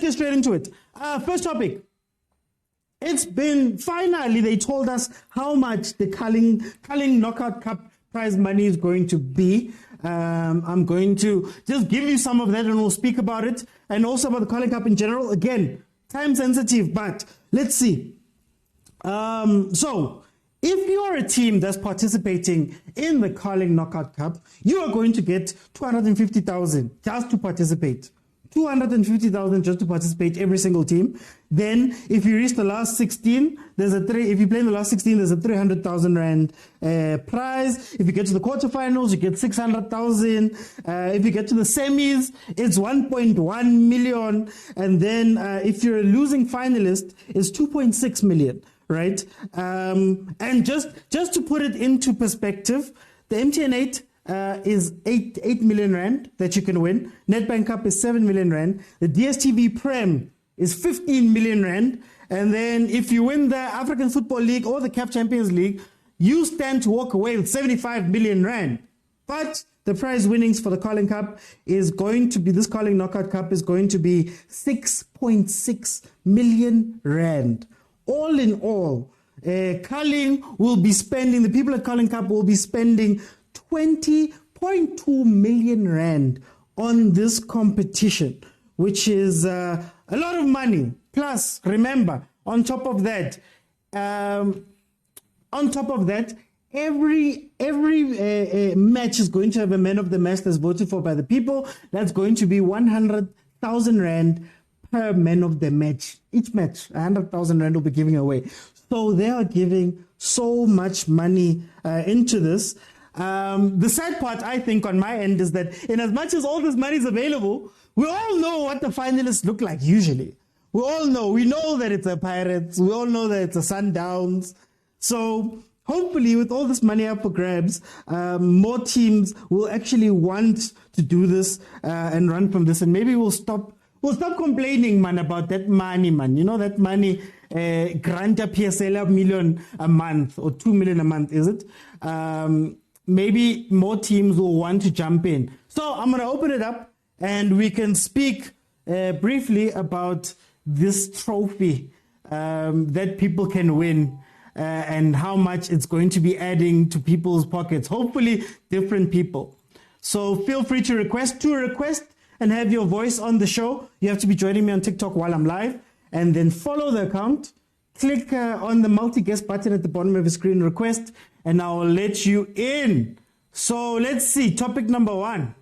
get straight into it. First topic. It's been, finally, they told us how much the Carling Knockout Cup prize money is going to be. I'm going to just give you some of that and we'll speak about it. And also about the Carling Cup in general. Again, time sensitive, but let's see. So, if you're a team that's participating in the Carling Knockout Cup, you are going to get 250,000 just to participate. 250,000 just to participate, every single team. Then, if you reach the last 16, if you play in the last 16, there's a 300,000 rand prize. If you get to the quarterfinals, you get 600,000. If you get to the semis, it's 1.1 million. And then, if you're a losing finalist, it's 2.6 million, right? And just to put it into perspective, the MTN 8 is 8 million rand that you can win. Nedbank Cup is 7 million rand. The DSTV Prem is 15 million rand. And then if you win the African Football League or the CAF Champions League, you stand to walk away with 75 million rand. But the prize winnings for the Carling Cup is going to be, this Carling Knockout Cup is going to be 6.6 million rand. All in all, Carling will be spending, the people at Carling Cup will be spending 20.2 million rand on this competition, which is a lot of money. Plus, remember, on top of that, every match is going to have a man of the match that's voted for by the people. That's going to be 100,000 rand per man of the match. Each match, 100,000 rand will be giving away. So they are giving so much money into this. The sad part, I think, on my end is that in as much as all this money is available, we all know what the finalists look like usually. We all know. We know that it's a Pirates. We all know that it's a Sundowns. So hopefully with all this money up for grabs, more teams will actually want to do this and run from this. And maybe we'll stop complaining, man, about that money, man. You know, that money, grant a PSL million a month or 2 million a month, is it? Maybe more teams will want to jump in. So I'm going to open it up and we can speak briefly about this trophy that people can win and how much it's going to be adding to people's pockets. Hopefully different people. So feel free to request and have your voice on the show. You have to be joining me on TikTok while I'm live and then follow the account. Click on the multi-guest button at the bottom of the screen, request, and I will let you in. So let's see, topic number 1.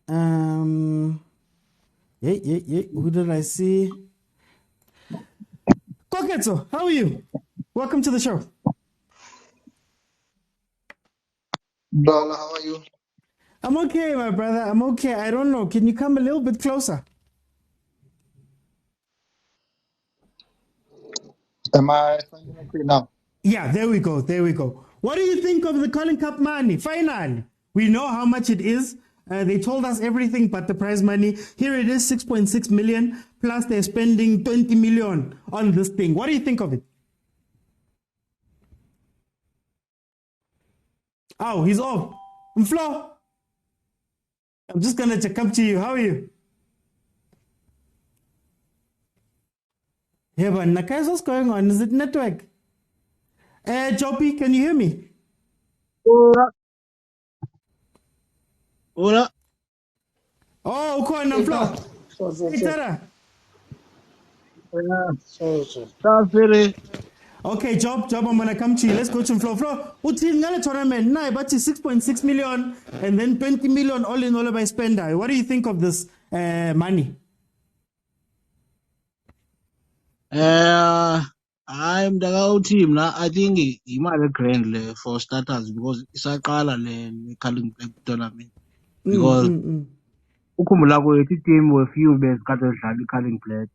Who did I see? Koketso, how are you? Welcome to the show. Dala, how are you? I'm okay, my brother. I'm okay. I don't know. Can you come a little bit closer? Am I finding okay now? Yeah, there we go. What do you think of the Carling Cup money? Finally, we know how much it is. They told us everything but the prize money. Here it is, 6.6 million, plus they're spending 20 million on this thing. What do you think of it? Oh, he's off. Flo, I'm just going to come to you. How are you? Yeah, but Nakai, what's going on? Is it network? Joppy, can you hear me? Hola. Oh, okay, no, Flo. Hey, Tara. Okay, Job, I'm going to come to you. Let's go to Flo. Flo, what's in the tournament? Now, but 6.6 million and then 20 million all in all by spender. What do you think of this money? I'm the team now. I think he might be grand for starters because it's a color le Carling tournament. Because ukhumbula kwethu team with few best kadlala Carling players.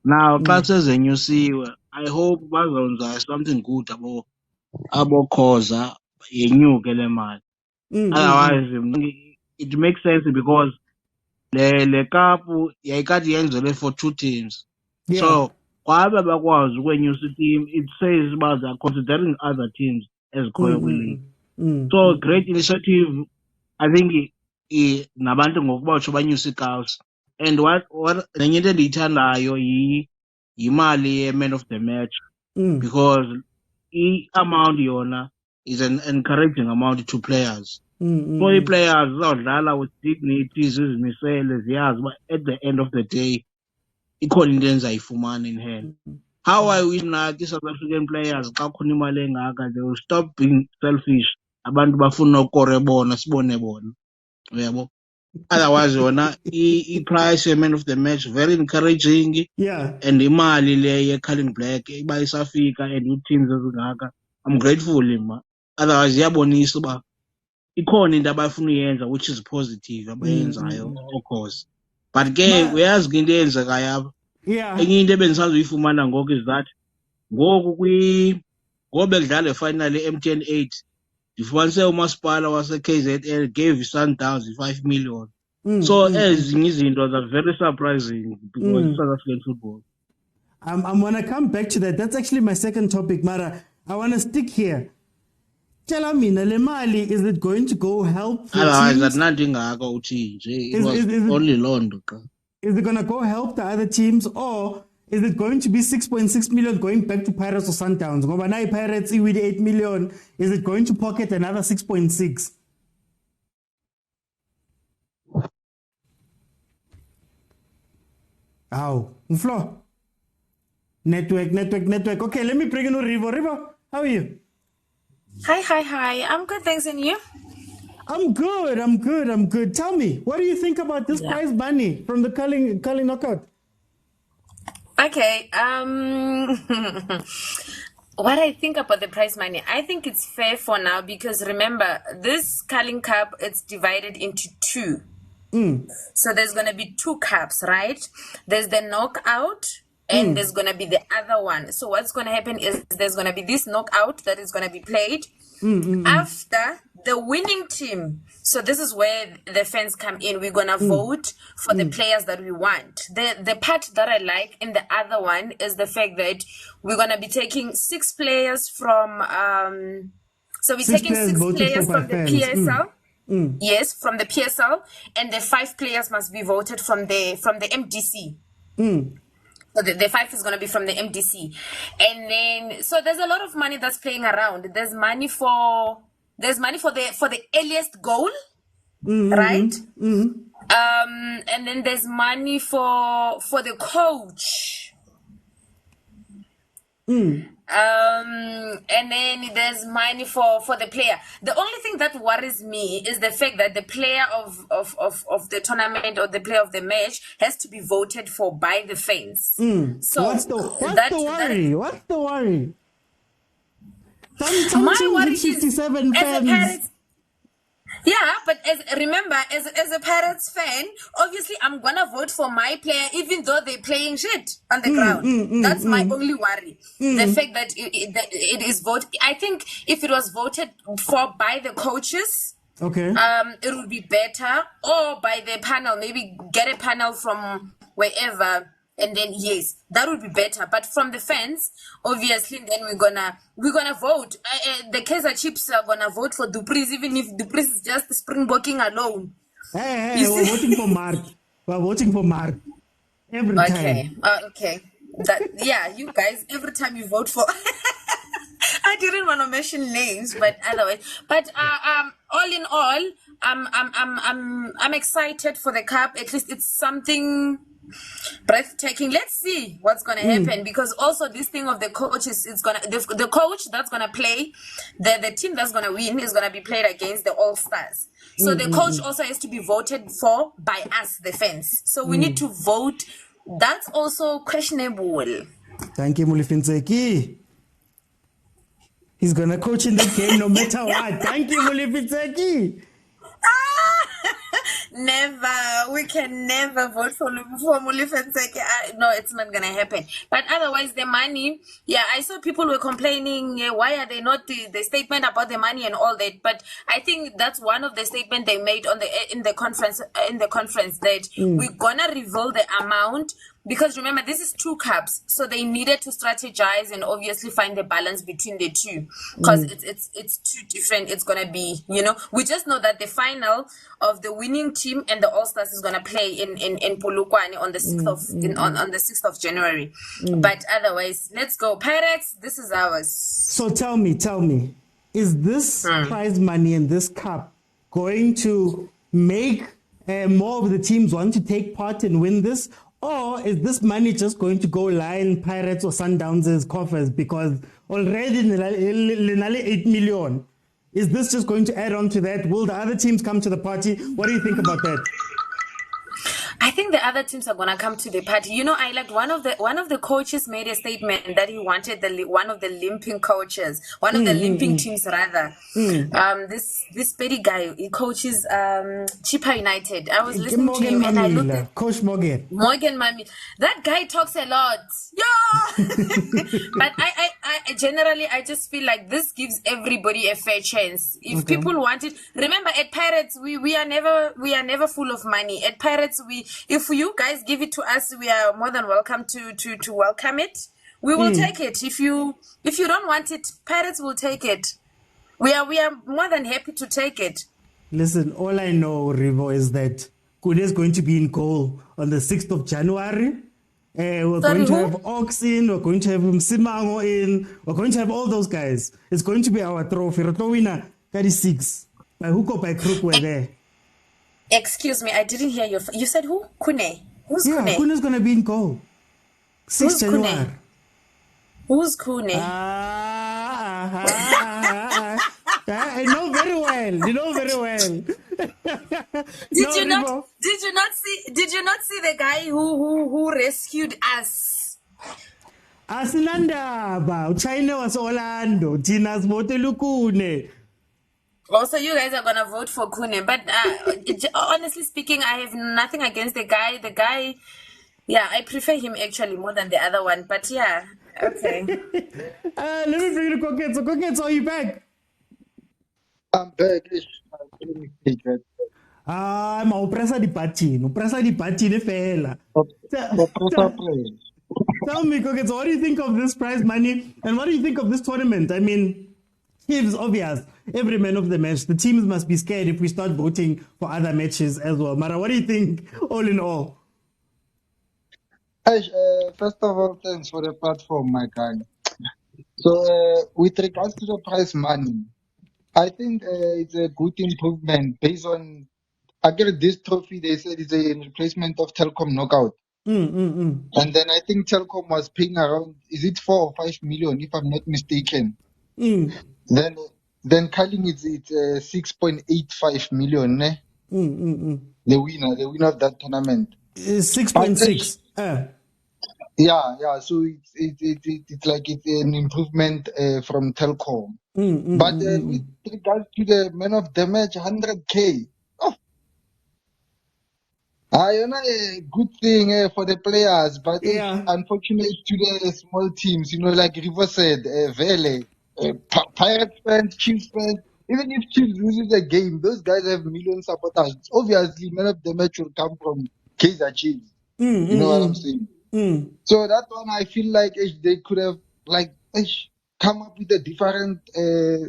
Now classes and you see, I hope bazonza something good about Khoza yenyuke le mali. Otherwise it makes sense because le cup yayikade yenzelwe for 2 teams. Yeah. So kwabe bakwazi ukwenyusa team, it says about they're considering other teams as league. So great initiative. I think nabantu ngokuba utsho banyusa ikawusi. And what nenye into endiyithandayo yimali ye-man of the match, because i-amount yona is an encouraging amount to players. So ii-players zizawudlala with dignity, zizimisele, ziyazi uba at the end of the day ikhona into endizayifumana in hand. How I wish mna ke South African players xa kukhona imali engaka, they will stop being selfish. Abantu bafuna ukore bona, sibone bona. Uyabo? Otherwise yona i-price ye-man of the match very encouraging. Yeah. And imali le ye-Culling Black iba isafika and ii-teams ezingaka, I'm grateful ma. Otherwise iyabonisa uba ikhona into abafuna uyenza which is positive abayenzayo of course. But ke uyazi ke into eyenzekayo apha. Yeah. Enye into ebendisazuyifumana ngoku is that ngoku ngoba bedlala le-final ye-MTN 8 ndifumanise umasipala wase-KZN gave Sundowns 5 million. So ezinye izinto are very surprising because it's South African football. I'm going to come back to that. That's actually my second topic, Mara. I want to stick here. Tell me, Lemali, is it going to go help the teams? It was only London. Is it going to go help the other teams, or is it going to be 6.6 million going back to Pirates or Sundowns? Ngoba Pirates with 8 million. Is it going to pocket another 6.6? Ow, Flo. Network. Okay, let me bring in Rivo. Rivo, how are you? Hi. I'm good, thanks, and you? I'm good. Tell me, what do you think about this prize money from the curling knockout? Okay, what I think about the prize money, I think it's fair for now because remember, this curling cup, it's divided into two. So there's going to be 2 cups, right? There's the knockout and there's going to be the other one. So what's going to happen is there's going to be this knockout that is going to be played after the winning team. So this is where the fans come in. We're going to vote for the players that we want. The part that I like in the other one is the fact that we're going to be taking 6 players from, so we're taking 6 players from the PSL. Yes, from the PSL, and the 5 players must be voted from the MDC. So the 5 is going to be from the MDC, and then so there's a lot of money that's playing around. There's money for the earliest goal, right? And then there's money for the coach. And then there's money for the player. The only thing that worries me is the fact that the player of the tournament or the player of the match has to be voted for by the fans. So what's the worry? What's the worry? My worry is 57 fans. Yeah, but remember, as a Pirates fan, obviously I'm gonna vote for my player even though they're playing shit on the ground. That's my only worry. The fact that it is voted. I think if it was voted for by the coaches, okay, it would be better, or by the panel. Maybe get a panel from wherever. And then yes, that would be better. But from the fans, obviously, then we're gonna vote. The Kaizer Chiefs are gonna vote for Dupreez, even if Dupreez is just springbokking alone. Hey, we're voting for Mark. We're voting for Mark every time. Okay. You guys, every time you vote for. I didn't want to mention names, but otherwise. But all in all, I'm excited for the cup. At least it's something breathtaking. Let's see what's gonna happen, because also this thing of the coaches, it's gonna the coach that's gonna play the team that's gonna win is gonna be played against the All Stars. So the coach also has to be voted for by us, the fans. So we need to vote. That's also questionable. Thank you, Mulifinseki. He's gonna coach in the game no matter what. Thank you, Mulifinseki. Never. We can never vote for Mulifenseke. No, it's not going to happen. But otherwise, the money, I saw people were complaining, why are they not the statement about the money and all that. But I think that's one of the statements they made in the conference that we're going to reveal the amount because remember, this is 2 cups, so they needed to strategize and obviously find the balance between the two, because it's too different. It's gonna be, we just know that the final of the winning team and the All Stars is gonna play in Polokwane on the 6th on the 6th of January. But otherwise, let's go Pirates. This is ours. So tell me, is this prize money and this cup going to make more of the teams want to take part and win this? Or is this money just going to go line Pirates or Sundowns' coffers? Because already Lenale 8 million. Is this just going to add on to that? Will the other teams come to the party? What do you think about that? I think the other teams are gonna come to the party. I like one of the coaches made a statement that he wanted one of the limping coaches, one of the limping teams rather. This petty guy, he coaches Chippa United. I was listening to him and I looked at Coach Morgan Mami. That guy talks a lot. Yeah. But I generally I just feel like this gives everybody a fair chance. If people want it, remember at Pirates we are never full of money. At Pirates if you guys give it to us, we are more than welcome to welcome it. We will take it. If you don't want it, Pirates will take it. We are more than happy to take it. Listen, all I know, Rivo, is that Kude is going to be in goal on the 6th of January. We're going to have Ox in, we're going to have Msimango in, we're going to have all those guys. It's going to be our trophy. Roto winner, 36. By hook or by crook, we're there. Excuse me, I didn't hear you said who? Kune. Who's Kune? Yeah, Kune's going to be in goal. 6th January. Kune? Who's Kune? I know very well. You know very well. Did you not see the guy who rescued us? Asinandaba. China was Orlando. Tina's Motelukune. Also, you guys are gonna vote for Kune, but honestly speaking, I have nothing against the guy. The guy, yeah, I prefer him actually more than the other one. But yeah, okay. Let me bring the Kokets. So Kokets, are you back? I'm back. I'm oppressor di party, fella. Tell me, Kokets, what do you think of this prize money, and what do you think of this tournament? I mean, it's obvious. Every man of the match. The teams must be scared if we start voting for other matches as well. Mara, what do you think, all in all? First of all, thanks for the platform, my guy. So, with regards to the prize money, I think it's a good improvement based on, again, this trophy, they said it's a replacement of Telkom knockout. And then I think Telkom was paying around, is it 4 or 5 million, if I'm not mistaken. Then Carling it's 6.85 million, ne? The winner of that tournament. 6.6. Yeah. So it's like it's an improvement from Telkom. But with regards to the man of the match, 100K. Oh, I know a good thing for the players, but it's unfortunate to the small teams. Like River said, Vele. Pirates fans, Chiefs fans, even if Chiefs loses the game, those guys have million supporters. Obviously, man of the match will come from Kaizer Chiefs. You know what I'm saying? So that one, I feel like they could have come up with a different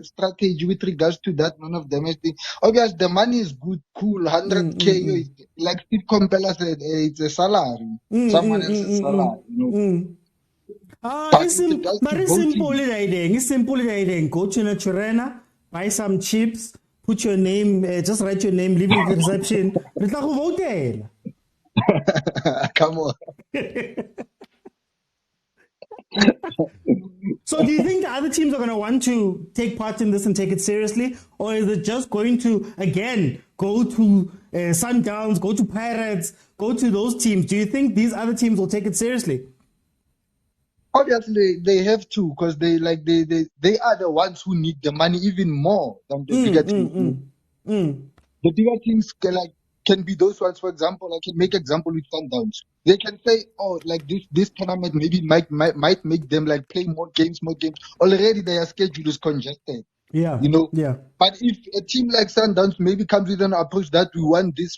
strategy with regards to that man of the match thing. Obviously, the money is good, cool, 100K. Like Steve Komphela said, it's a salary, someone else's salary. It's simple. Go to Naturena, buy some chips, put your name, just write your name, leave it at the reception. Come on. So do you think the other teams are going to want to take part in this and take it seriously? Or is it just going to, again, go to Sundowns, go to Pirates, go to those teams? Do you think these other teams will take it seriously? Obviously, they have to, because they are the ones who need the money even more than the bigger teams. The bigger teams can be those ones. For example, I can make example with Sundowns. They can say, this tournament maybe might make them play more games. Already their schedule is congested. Yeah. But if a team like Sundowns maybe comes with an approach that we want this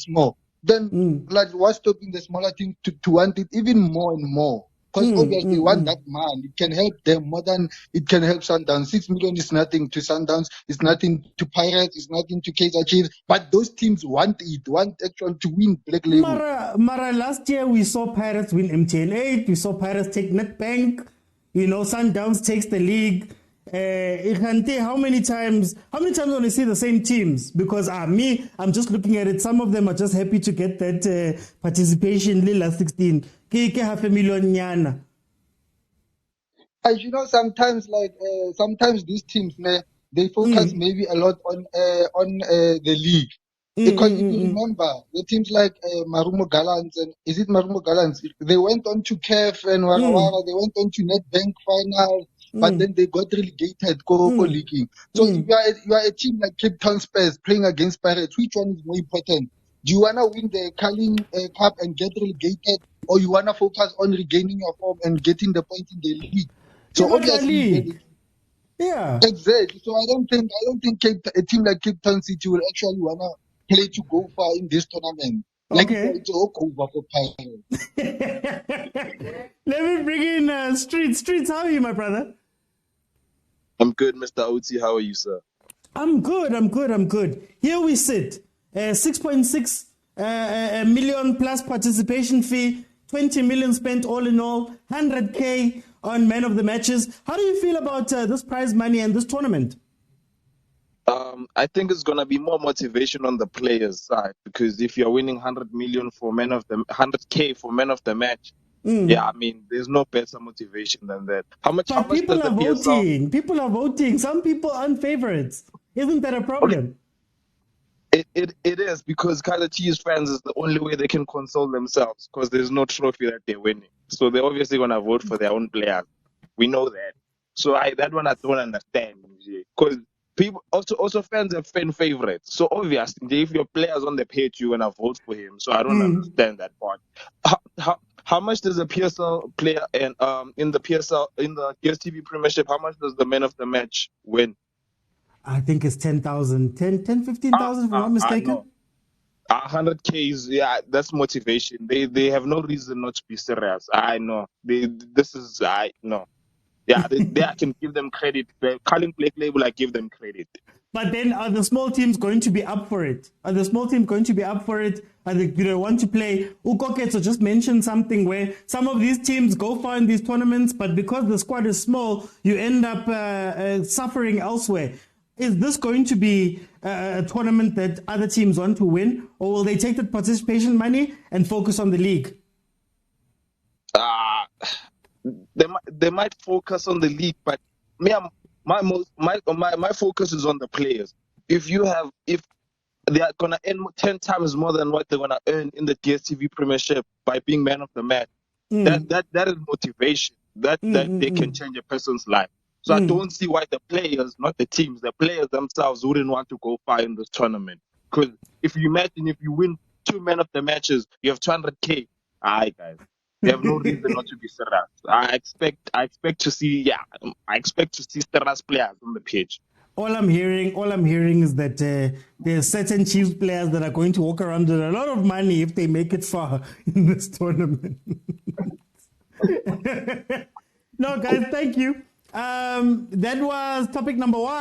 more, then like what's stopping the smaller teams to want it even more and more? Because obviously they want that man. It can help them more than it can help Sundowns. 6 million is nothing to Sundowns. It's nothing to Pirates. It's nothing to Kaizer Chiefs. But those teams want it. Want actually to win Black Label. Mara, last year we saw Pirates win MTN8. We saw Pirates take Netbank. You know, Sundowns takes the league. How many times when I see the same teams? Because I'm just looking at it. Some of them are just happy to get that participation Lila 16. Half a million nyana. And you know, sometimes these teams, they focus maybe a lot on the league. Because if you remember, the teams like Marumo Gallants and is it Marumo Gallants? They went on to CAF and Wara Wara, they went on to Netbank finals, but then they got relegated, go leaking. So if you are a team like Cape Town Spurs playing against Pirates, which one is more important? Do you wanna win the Carling Cup and get relegated, or you wanna focus on regaining your form and getting the point in the league? So obviously, yeah, exactly. So I don't think a team like Cape Town City will actually wanna play to go far in this tournament. Like it's all over for Pirates. Let me bring in Streets. Streets, how are you, my brother? I'm good, Mr. OT. How are you, sir? I'm good. Here we sit. 6.6 million plus participation fee, 20 million spent all in all, 100K on man of the matches. How do you feel about this prize money and this tournament? I think it's gonna be more motivation on the players' side, because if you're winning 100 million for 100K for man of the match, yeah, I mean, there's no better motivation than that. How much people are voting. People are voting. Some people aren't favorites. Isn't that a problem? It is, because Kaizer Chiefs fans is the only way they can console themselves, because there's no trophy that they're winning. So they're obviously gonna vote for their own players. We know that. So that one I don't understand, because people also fans are fan favorites. So obviously, if your player's on the page, you're gonna vote for him. So I don't understand that part. How much does a PSL player and in the DStv Premiership? How much does the man of the match win? I think it's 10,000, 15,000 if I'm not mistaken. 100K is, that's motivation. They have no reason not to be serious. I know. I know. Yeah, I can give them credit. The Carling Black Label, I give them credit. But then are the small teams going to be up for it? Are they want to play? Ukoketso just mentioned something where some of these teams go far in these tournaments, but because the squad is small, you end up suffering elsewhere. Is this going to be a tournament that other teams want to win, or will they take the participation money and focus on the league? They might focus on the league, but my focus is on the players. If they are gonna earn 10 times more than what they're gonna earn in the DStv Premiership by being man of the match, that is motivation. That they can change a person's life. So I don't see why the players, not the teams, the players themselves wouldn't want to go far in this tournament. Because if you win 2 men of the matches, you have 200K. Aye, guys. They have no reason not to be serious. I expect to see serious players on the pitch. All I'm hearing is that there are certain Chiefs players that are going to walk around with a lot of money if they make it far in this tournament. No, guys, thank you. That was topic number 1.